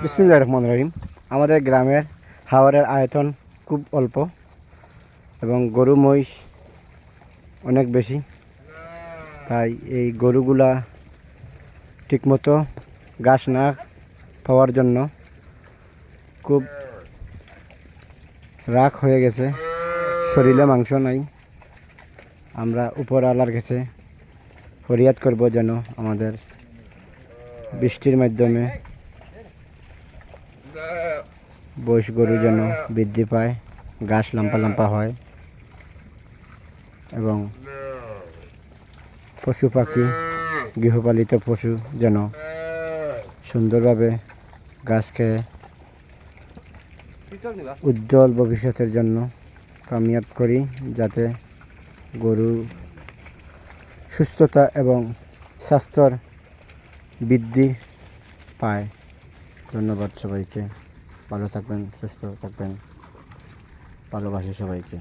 বিসমিল্লাহির রহমানির রহিম। আমাদের গ্রামের হাওরের আয়তন খুব অল্প এবং গরু মহিষ অনেক বেশি, তাই এই গরুগুলা ঠিকমতো ঘাস না পাওয়ার জন্য খুব রাগ হয়ে গেছে, শরীরে মাংস নাই। আমরা উপরওয়ালার কাছে ফরিয়াদ করব যেন আমাদের বৃষ্টির মাধ্যমে বয়স গরু যেন বৃদ্ধি পায়, ঘাস লাম্পা লাম্পা হয় এবং পশু পাখি গৃহপালিত পশু যেন সুন্দরভাবে ঘাস খেয়ে উজ্জ্বল ভবিষ্যতের জন্য কামিয়াব করি, যাতে গরু সুস্থতা এবং স্বাস্থ্যর বৃদ্ধি পায়। ধন্যবাদ সবাইকে। ভালো থাকবেন, সুস্থ থাকবেন, ভালোবাসি সবাইকে।